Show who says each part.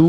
Speaker 1: 2،